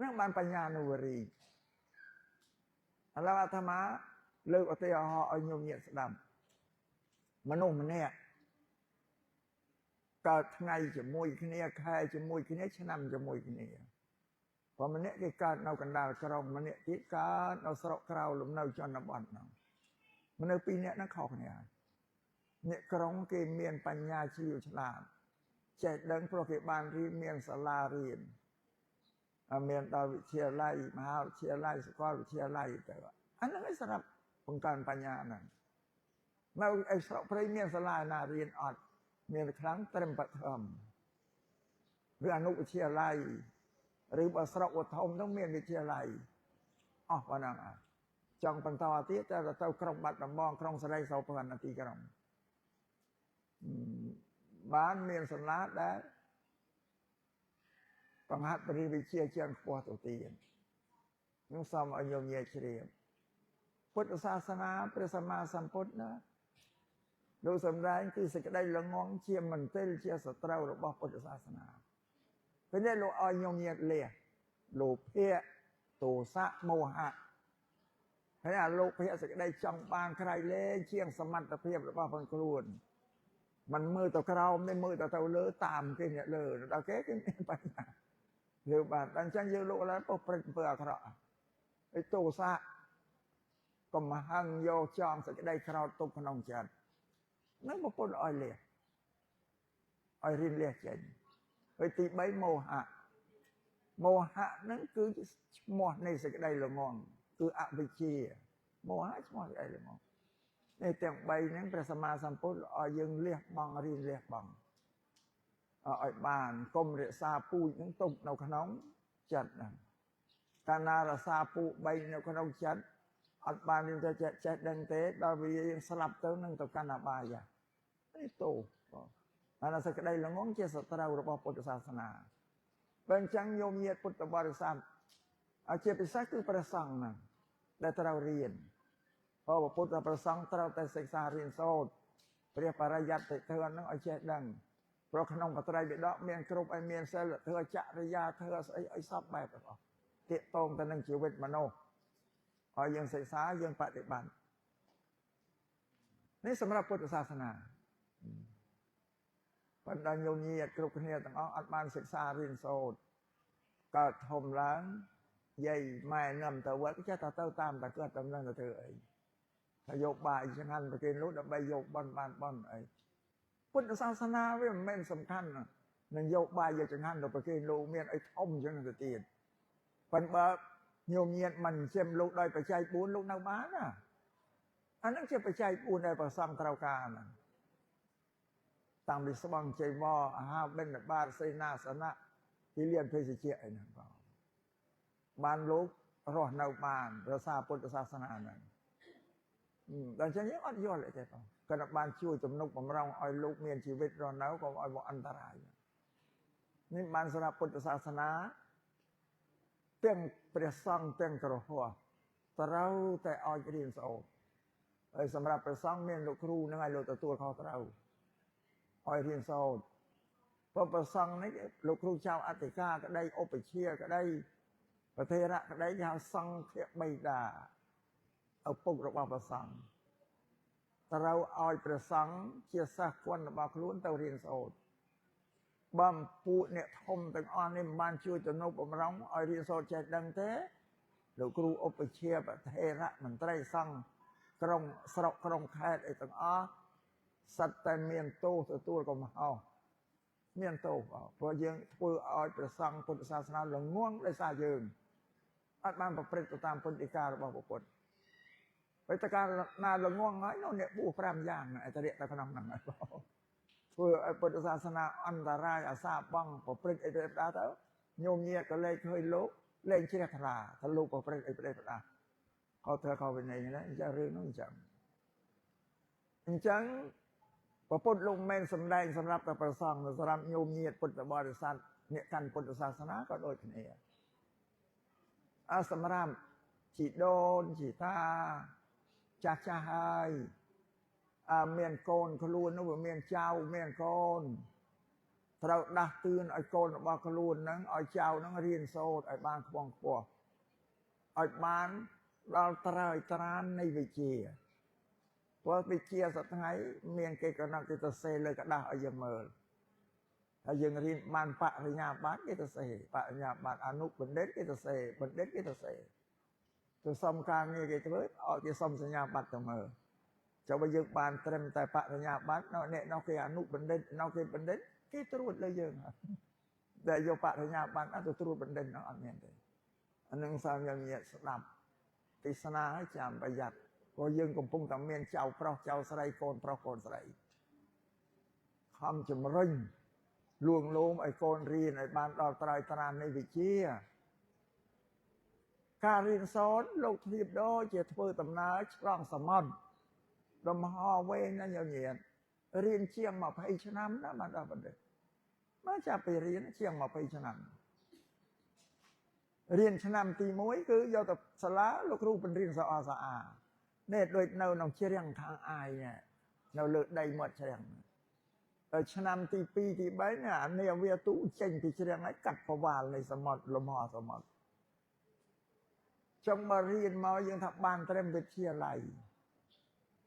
នឹងបានបញ្ញានុវរីឥឡូវអាត្មាលើកឧទាហរណ៍ឲ្យញោមញាតិស្ដាប់មនុស្សម្នាក់កើតថ្ងៃជាមួយគ្នាខែជាមួយគ្នាឆ្នាំជាមួយគ្នាព្រោះម្នាក់គេកើតនៅកណ្ដាលក្រុងម្នាក់ទៀតកើតនៅស្រុកក្រៅលំនៅជនបទហ្នឹងមនុស្សពីរនាក់ហ្នឹងខុសគ្នាអ្នកក្រុងគេមានបញ្ញាជ្រាវឆ្លាតចេះដឹងព្រោះគេបានរៀនមានសាលារៀនមានដល់វិទ្យាល័យមហាវិទ្យាល័យសាកលវិទ្យាល័យទៅអាហ្នឹងឯងសម្រាប់បង្កើនបញ្ញាហ្នឹងនៅឯស្រុកព្រៃមានសាលាណារៀនអត់មានខ្លាំងត្រឹមបឋមឬអនុវិទ្យាល័យឬបើស្រុកវធំនោះមានវិទ្យាល័យអស់ប៉ុណ្ណឹងចង់បន្តទៀតតែទៅក្រុងបាត់ដំបងក្រុងសេរីសោភ័ណ្ឌទីក្រុងបានមានសាលាដែលបង្ហាត់បរិវិជាជាងខ្ពស់ទៅទៀតនោះសូមឲ្យញោមញាតិជ្រាបពុទ្ធសាសនាព្រះសម្មាសម្ពុទ្ធណាលោកសម្ដែងគឺសេចក្តីល្ងងជាមន្ទិលជាសត្រូវរបស់ពុទ្ធសាសនាពេលនេះលោកឲ្យញោមញាតិលះលោភៈទោសៈមោហៈហើយអាលោភៈសេចក្តីចង់បានក្រៃលែងជាងសមត្ថភាពរបស់ខ្លួនมันមើលទៅក្រោមនេះមើលទៅលើតាមគេអ្នកលើដល់គេមានបញ្ហាលើបានតែអញ្ចឹងយើងលោកឡើងពុះព្រឹកអំពើអាក្រក់ហើយទោសៈកំហឹងយកចងសេចក្តីក្រោធទុកក្នុងចិត្តនឹងពុទ្ធឲ្យលះឲ្យរៀនលះចេញហើយទី3មោហៈហ្នឹងគឺឈ្មោះនៃសេចក្តីល្ងងគឺអវិជ្ជាមោហៈឈ្មោះអីល្ងងនេះទាំង3ហ្នឹងព្រះសម្មាសម្ពុទ្ធឲ្យយើងលះបង់រៀនលះបង់ឲ្យបានកុំរក្សាពូជហ្នឹងទុកនៅក្នុងចិត្តហ្នឹងកាលណារក្សាពូជ3នៅក្នុងចិត្តអត់បានយើងទៅចេះដឹងទេដល់វាយើងស្លាប់ទៅនឹងទៅកាន់អបាយនេះទោសអានសេចក្តីល្ងងជាសត្រូវរបស់ពុទ្ធសាសនាបើអញ្ចឹងញោមញាតិពុទ្ធបរិស័ទជាពិសេសគឺព្រះសង្ឃហ្នឹងដែលត្រូវរៀនព្រោះពុទ្ធព្រះសង្ឃត្រូវតែសិក្សារៀនសូត្រព្រះបរិយត្តិធម៌ហ្នឹងឲ្យចេះដឹងព្រោះក្នុងបត្រៃបិដកមានគ្រប់ឲ្យមានសិលធម៌ចរិយាធម៌ស្អីឲ្យសពបែបទាំងអស់ទាក់ទងទៅនឹងជីវិតមនុស្សឲ្យយើងសិក្សាយើងបប្រតិបត្តិនេះសម្រាប់ពុទ្ធសាសនាប៉ុន្តែញោមញាតិគ្រប់គ្នាទាំងអស់អត់បានសិក្សារៀនសូត្រកើតធំឡើងយាយម៉ែនាំទៅវត្តចេះតែទៅតាមតែគាត់តំណឹងទៅធ្វើអីថាយកបាយចង្ហាន់ប្រគេនលោកដើម្បីយកបន់បានបន់អីពុទ្ធសាសនាវាមិនមែនសំខាន់នឹងយកបាយយកចង្ហាន់ទៅប្រគេនលោកមានអីធំអញ្ចឹងទៅទៀតប៉ុន្តែបើញោមញាតិមិនចិញ្ចឹមលោកដោយបច្ច័យ4លោកនៅបានណាអានឹងជាបច្ច័យ4ដែលព្រះសង្ឃត្រូវការណាតាំងពីស្បង់ចីវរអាហារបិណ្ឌបាតសេនាសនៈ គេលៀនភេសជ្ជៈអីហ្នឹងបងបានលោករស់នៅបានរក្សាពុទ្ធសាសនាហ្នឹងដល់ចឹងយើងអត់យល់ទេបងគាត់បានជួយទំនុកបំរុងឲ្យលោកមានជីវិតរស់នៅកុំឲ្យមកអន្តរាយនេះបានសម្រាប់ពុទ្ធសាសនាទាំងព្រះសង្ឃទាំងគ្រហស្ថត្រូវតែឲ្យរៀនសូត្រហើយសម្រាប់ព្រះសង្ឃមានលោកគ្រូនឹងឲ្យលោកទទួលខុសត្រូវឲ្យរៀនសូត្រព្រោះព្រះសង្ឃនេះលោកគ្រូចៅអធិការក្តីឧបជាក្តីប្រធេរៈក្តីគេហៅសង្ឃបិតាឪពុករបស់ព្រះសង្ឃត្រូវឲ្យព្រះសង្ឃជាសិស្សគុណរបស់ខ្លួនទៅរៀនសូត្របំពួកអ្នកធំទាំងអស់នេះមិនបានជួយទំនុកបំរុងឲ្យរៀនសូត្រចេះដឹងទេលោកគ្រូឧបជាប្រធេរៈមន្ត្រីសង្ឃក្រុងស្រុកក្រុងខេត្តអីទាំងអស់សិតតែមានទោសទទួលកំហុសមានទោសព្រោះយើងធ្វើឲ្យព្រះសង្ឃពុទ្ធសាសនាល្ងងដោយសារយើងអត់បានប្រព្រឹត្តទៅតាមពុទ្ធដីការបស់ព្រះពុទ្ធហើយតើការណាល្ងងហើយនោះអ្នកបួស5យ៉ាងអតិរិយទៅក្នុងហ្នឹងហើយធ្វើឲ្យពុទ្ធសាសនាអន្តរាយអាសាបងប្រព្រឹត្តអីទៅដែរទៅញោមញាតក៏លេខឃើញលោកលេងជ្រះថ្លាថាលោកប្រព្រឹត្តអីប្រទេសប្រដាខុសត្រូវខុសវិន័យហ្នឹងអញ្ចឹងរឿងនោះអញ្ចឹងព្រះពុទ្ធលោកមិនសំដែងសម្រាប់តែព្រះសង្ឃសម្រាប់ញោមញាតពុទ្ធបរិស័ទអ្នកកាន់ពុទ្ធសាសនាក៏ដូចគ្នាសម្រាប់ជីដូនជីតាចាស់ហើយមានកូនខ្លួននោះវាមានចៅមានកូនត្រូវដាស់តឿនឲ្យកូនរបស់ខ្លួនហ្នឹងឲ្យចៅហ្នឹងរៀនសូត្រឲ្យបានខ្ពង់ខ្ពស់ឲ្យបានដល់ត្រើយត្រាននៃវិជ្ជាព្រោះវិជ្ជាសប្តាហ៍មានគេកំណត់គេទៅសេលើกระดาษឲ្យយើងមើលហើយយើងរៀនបានបរិញ្ញាបត្រគេទៅសេបរិញ្ញាបត្រអនុបណ្ឌិតគេទៅសេបណ្ឌិតគេទៅសេទៅសុំការងារគេធ្វើឲ្យគេសុំសញ្ញាបត្រទៅមើលចុះបើយើងបានត្រឹមតែបរិញ្ញាបត្រអ្នកនោះគេអនុបណ្ឌិតនោះគេបណ្ឌិតគេត្រួតលើយើងតែយកបរិញ្ញាបត្រទៅត្រួតបណ្ឌិតនោះអត់មានទេអានឹងសាមញញាតស្ដាប់ទេសនាឲ្យចាំប្រយ័ត្នព្រោះយើងកំពុងតែមានចៅប្រុសចៅស្រីកូនប្រុសកូនស្រីខំជំរុញលួងលោមឲ្យកូនរៀនឲ្យបានដល់ត្រើយត្រាននៃវិជ្ជាការរៀនសូត្រលោកធៀបដូចជាធ្វើដំណើរឆ្លងសមុទ្រលំហវែងណាស់ញញាតរៀនជាង20ឆ្នាំណាបានដល់បណ្ឌិតមកចាប់ពីរៀនជាង20ឆ្នាំរៀនឆ្នាំទី1គឺយកទៅសាលាលោកគ្រូបញ្រៀនសអស្អាតនេះដូចនៅក្នុងជ្រាំងខាងអាយនៅលើដីមាត់ជ្រាំងឆ្នាំទី2ទី3អានាវាទូចេញពីជ្រាំងហើយកាត់ប្រវាលនៃសមុទ្រលំហសមុទ្រចង់មករៀនមកយើងថាបានត្រឹមវិទ្យាល័យ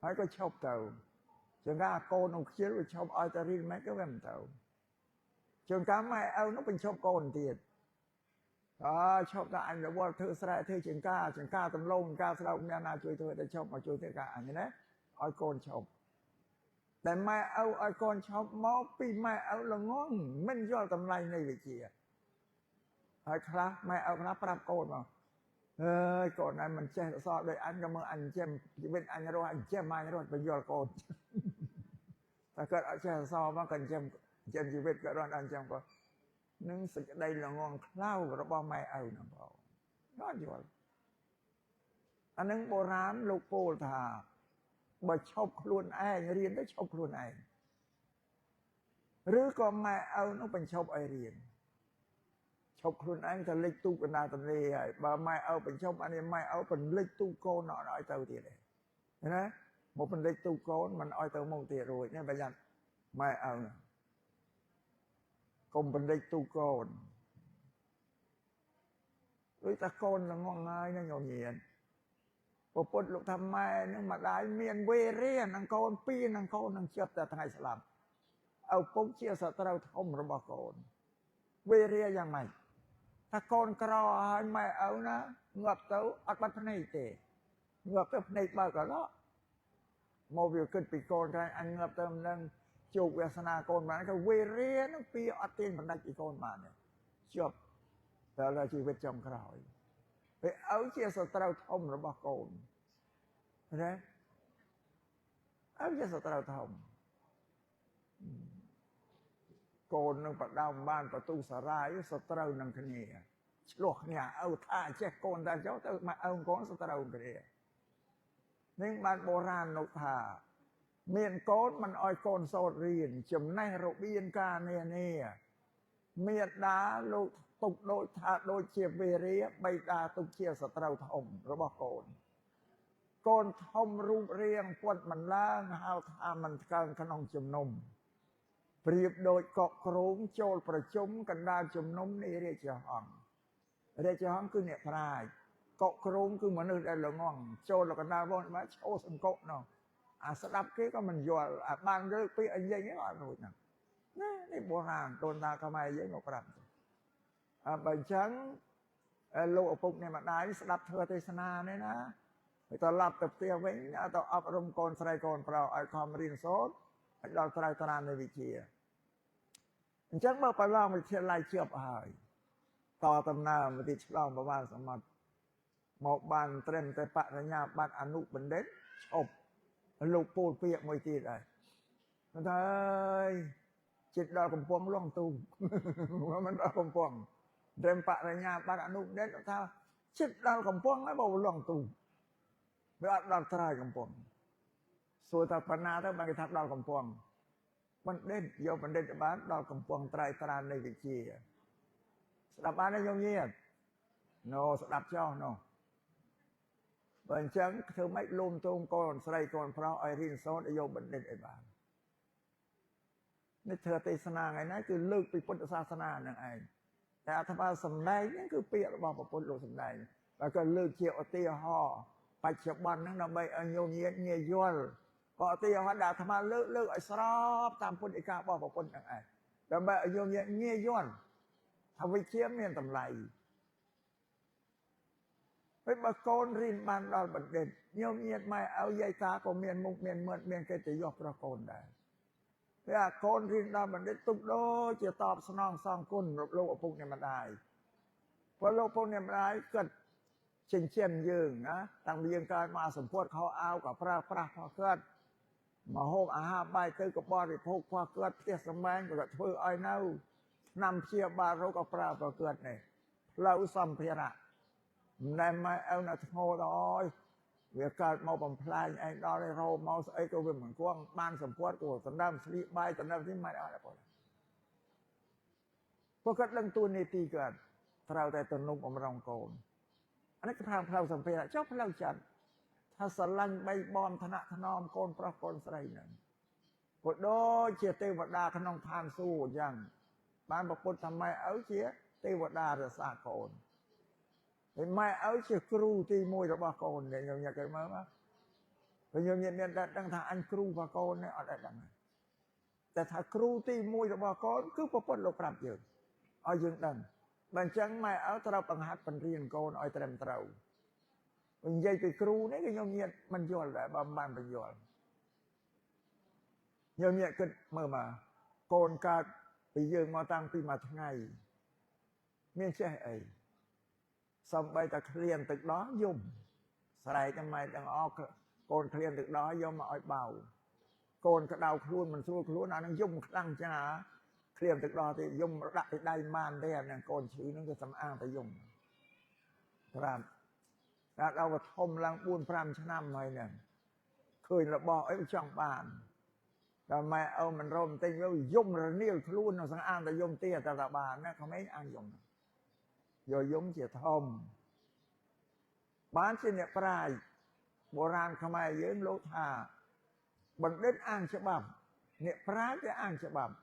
ហើយក៏ឈប់ទៅជាងការកូនក្នុងខ្ជិលវាឈប់ឲ្យតែរៀនមិនក៏វាមិនទៅជាងការម៉ែឪនោះបញ្ឈប់កូនទៀតឈប់តែអញរវល់ធ្វើស្រែធ្វើជាងការទំលងការស្រូវមានណាជួយធ្វើតែឈប់មកជួយធ្វើការអញណាឲ្យកូនឈប់តែម៉ែឪឲ្យកូនឈប់មកពីម៉ែឪល្ងងមិនយល់តម្លៃនៃវិជ្ជាហើយខ្លះម៉ែឪខ្លះប្រាប់កូនមកអើយកូនឯងមិនចេះអក្សរដូចអញក៏មើលអញចេះជីវិតអញរស់អញចេះម៉ែរស់បញ្យល់កូនតែគាត់អត់ចេះអក្សរមកគាត់ចេះជីវិតគាត់រស់អញចឹងបងនឹងសេចក្តីល្ងងខ្លៅរបស់ម៉ែឪហ្នឹងបងអត់យល់អានឹងបុរាណលោកពោលថាបើឈប់ខ្លួនឯងរៀនទៅឈប់ខ្លួនឯងឬក៏ម៉ែឪនោះបញ្ឈប់ឲ្យរៀនឈប់ខ្លួនឯងទៅលិចទូកណ្ដាលទន្លេហើយបើម៉ែឪបញ្ឈប់អានេះម៉ែឪបញ្លិចទូកូនអត់ឲ្យទៅទៀតទេណាមកបញ្លិចទូកូនមិនឲ្យទៅមកទៀតរួចនេះប្រយ័ត្នម៉ែឪកុំបញ្លិចទូកូនដូចតែកូនល្ងងហើយណាញោមញាតព្រះពុទ្ធលោកថាម៉ែនឹងម្ដាយមានវេរានឹងកូន2នឹងកូននឹងចិត្តតែថ្ងៃស្លាប់ឪពុកជាសត្រូវធំរបស់កូនវេរាយ៉ាងម៉េចថាកូនក្រហើយម៉ែឪណាងាប់ទៅអត់បាត់ភ្នែកទេងាប់ទៅភ្នែកបើកឡោមកវាគិតពីកូនថាអញងាប់ទៅនឹងជោគវាសនាកូនបានក៏វេរានឹងពីអត់ទាញបណ្ដាច់ពីកូនបានជាប់ដល់ជីវិតចុងក្រោយពេលឪជាសត្រូវធំរបស់កូនណាឪជាសត្រូវធំ កូននឹងបដៅបានប្រទូសារាយសត្រូវនឹងគ្នាឆ្លោះគ្នាឪថាចេះកូនតែចុះទៅមកឪកូនសត្រូវគ្នានេះបានបុរាណនោះថាមានកូនមិនអោយកូនសូត្ររៀនចំណេះរបៀងការនានាមេដាលោកទុកដូចថាដូចជាវេរាបៃតាទុកជាសត្រូវធំរបស់កូនកូនធំរូបរាងពុតមិនឡើងហៅថាមិនកើងក្នុងជំនុំប្រៀបដូចកក់គ្រោងចូលប្រជុំកណ្ដាលជំនុំនៃរាជហង្សរាជហង្សគឺអ្នកប្រាជ្ញកក់គ្រោងគឺមនុស្សដែលល្ងង់ចូលកណ្ដាលវត្តមកឈោសង្កត់នោះអាស្ដាប់គេក៏មិនយល់អាបានលើកពីអីយ៉ាងហ្នឹងអត់រួចណានេះបុរាណដូនតាខ្មែរយើងមកប្រាប់បើអញ្ចឹងលោកឪពុកអ្នកម្ដាយស្ដាប់ធ្វើទេសនានេះណាហើយត្រឡប់ទៅផ្ទះវិញទៅអប់រំកូនស្រីកូនប្រុសឲ្យខំរៀនសូត្រឲ្យដល់ត្រើយត្រាននៃវិជ្ជាអញ្ចឹងបើប្រឡងវិទ្យាល័យជាប់ហើយតដំណើរមកទីឆ្លងបវរសមុទ្រមកបានត្រឹមតែបរិញ្ញាបត្រអនុបណ្ឌិតឈប់លោកពូលពាក្យមួយទៀតហើយថាអើយចិត្តដល់កំពង់លងទូមិនដល់កំពង់ត្រឹមបរិញ្ញាបត្រអនុបណ្ឌិតថាចិត្តដល់កំពង់ហើយបើលងទូវាអត់ដល់ត្រើយកំពង់សួរថាប៉ុណ្ណាទៅបានគេថាដល់កំពង់បណ្ឌិតយកបណ្ឌិតបានដល់កំពង់ត្រើយត្រាននៃវិជ្ជាស្ដាប់បានទេញោមញាតណូស្ដាប់ចោះណូបើអញ្ចឹងធ្វើម៉េចលុំទងកូនស្រីកូនប្រុសឲ្យរៀនសូត្រឲ្យយកបណ្ឌិតឲ្យបាននេះធ្វើទេសនាថ្ងៃនេះគឺលើកពីពុទ្ធសាសនានឹងឯងតែអាត្មាសំដែងហ្នឹងគឺពាក្យរបស់ព្រះពុទ្ធលោកសំដែងហើយក៏លើកជាឧទាហរណ៍បច្ចុប្បន្នហ្នឹងដើម្បីឲ្យញោមញាតងាយយល់ក៏ឧទាហរណ៍ដែលអាត្មាលើកឲ្យស្របតាមពុទ្ធដីការបស់ព្រះពុទ្ធនឹងឯងដើម្បីឲ្យញោមញាតងាយយល់ថាវិជ្ជាមានតម្លៃពេលបើកូនរៀនបានដល់បណ្ឌិតញោមញាតម៉ែឲ្យយាយតាក៏មានមុខមានមាត់មានកិត្តិយសប្រកូនដែរពេលអាកូនរៀនដល់បណ្ឌិតទុកដូចជាតបស្នងសងគុណលោកឪពុកអ្នកម្ដាយព្រោះលោកឪពុកអ្នកម្ដាយគាត់ចិញ្ចឹមយើងណាតាំងពីយើងកើតមកសម្ពុតខោអាវក៏ប្រើប្រាស់ផងគាត់មកហូបអាហារបាយទៅក៏បរិភោគផងគាត់ផ្ទះសម្បែងក៏ធ្វើឲ្យនៅឆ្នាំព្យាបាលរោគក៏ប្រើប្រគាត់នេះផ្លូវសម្ភារៈមិនដែលម៉ែឪនៅធ្ងោដល់វាកើតមកបំផ្លាញឯងដល់ឯរោមកស្អីក៏វាមិនគួងបានសម្ពុតក៏ដណ្ដើមស្លៀកបាយដណ្ដើមទីមិនអត់ទេពួកគាត់ដឹងទួនាទីគាត់ត្រូវតែទំនុកបំរុងកូនអានេះគឺថាផ្លូវសម្ភារៈចុះផ្លូវចិត្តថាស្រឡាញ់បីបំឋានៈថ្នមកូនប្រុសកូនស្រីហ្នឹងក៏ដូចជាទេវតាក្នុងឋានសួគ៌អញ្ចឹងបានប្រពុតថាម៉ែឪជាទេវតារក្សាកូនហើយម៉ែឪជាគ្រូទី1របស់កូននេះខ្ញុំញ៉ាំគេមើលមកហើយខ្ញុំមានដឹងថាអញគ្រូរបស់កូននេះអត់ដឹងតែថាគ្រូទី1របស់កូនគឺប្រពុតលោកប្រាប់យើងឲ្យយើងដឹងបើអញ្ចឹងម៉ែឪត្រូវបង្ហាត់បង្រៀនកូនឲ្យត្រឹមត្រូវនិយាយពីគ្រូនេះគឺខ្ញុំញាតមិនយល់ដែរបើមិនបានបញ្យល់ខ្ញុំញាតគិតមើលមកកូនកើតពីយើងមកតាំងពីមួយថ្ងៃមានចេះអីសំបីតែឃ្លានទឹកដោះយំស្រែកតែម៉ែទាំងអស់កូនឃ្លានទឹកដោះយកមកឲ្យបៅកូនក្តៅខ្លួនមិនស្រួលខ្លួនអានឹងយំខ្លាំងចាឃ្លានទឹកដោះទេយំដាក់ពីដៃម៉ានទេអានឹងកូនឈឺនឹងគឺសំអាងតែយំប្រាប់ដល់ដល់ធំឡើង 4-5 ឆ្នាំហើយហ្នឹងឃើញរបស់អីចង់បានដល់ម៉ែឪមិនរមទិញទៅយំរនាលខ្លួននឹងសង្អាងតែយំទៀតតែបានណាក្មេងអាងយំយកយំជាធំបានជាអ្នកប្រាជ្ញបុរាណខ្មែរយើងលោកថាបណ្ឌិតអាងច្បាប់អ្នកប្រាជ្ញគេអាងច្បាប់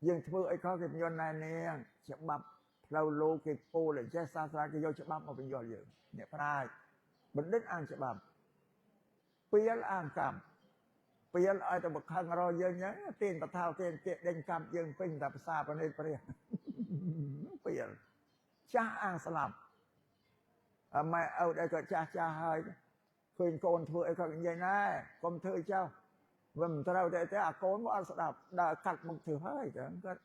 យើងធ្វើអីក៏គេបញ្យល់ណែនាងច្បាប់ផ្លូវលោកគេពោលចេះសាស្ត្រាគេយកច្បាប់មកបញ្យល់យើងអ្នកប្រាជ្ញបណ្ឌិតអាងច្បាប់ពីលអាងកម្មពីលឲ្យតែបខឹងរកយើងចឹងទានបថោទានទាដេញកម្មយើងពេញតែភាសាប្រណិតព្រះពីលចាស់អាងស្លាប់ម៉ែឪដែលក៏ចាស់ហើយឃើញកូនធ្វើអីក៏និយាយណែកុំធ្វើចោលវាមិនត្រូវតែអាកូនមកអត់ស្ដាប់ដើរកាត់មុខធ្វើហើយចឹងគាត់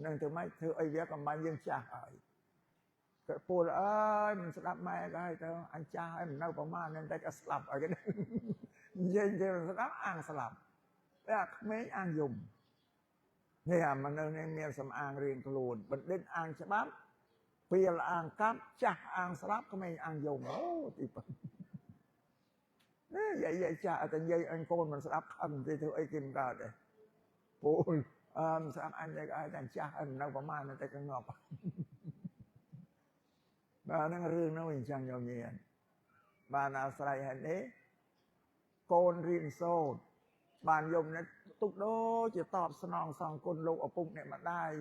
នឹងធ្វើម៉េចធ្វើអីវាកំបាញ់យើងចាស់ហើយគាត់ពូលអើយមិនស្ដាប់ម៉ែក៏ហើយទៅអញចាស់ហើយមិននៅប្រមាណនឹងតែក៏ស្លាប់ហើយគេនិយាយទៅស្ដាប់អាងស្លាប់តែអាក្មេងអាងយំ នេះអាមនុស្សនេះមានសំអាងរៀងខ្លួនបណ្ឌិតអាងច្បាប់ពេលអាងកាប់ចាស់អាងស្លាប់ក្មេងអាងយំអូទីប៉ុណ្ណឹងនេះយាយចាស់តែនិយាយអញកូនមិនស្ដាប់ខឹងទេធ្វើអីគេមិនកើតទេពូស្ដាប់អញតែឲ្យតែចាស់នៅប្រមាណតែកងាប់បាទហ្នឹងរឿងនោះអញ្ចឹងញោមញាណបានអាស្រ័យហេតុនេះកូនរៀនសូត្របានយំនេះទុកដូចជាតបស្នងសងគុណលោកឪពុកអ្នកម្ដាយ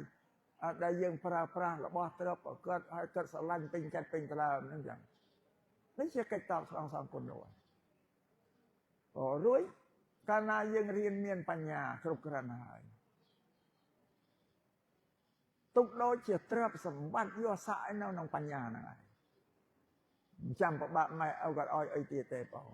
ដែលយើងប្រើប្រាស់របស់ទ្រព្យប្រកបឲ្យកើតស្រឡាញ់ពេញចិត្តពេញក្លើមហ្នឹងចឹងនេះជាកិច្ចតបស្នងសងគុណលោករួចកាលណាយើងរៀនមានបញ្ញាគ្រប់គ្រាន់ហើយទុកដូចជាទ្រព្យសម្បត្តិយកសាក់នៅក្នុងបញ្ញាហ្នឹងហើយចាំប្របាក់ម៉ែឪគាត់ឲ្យអីទៀតទេបង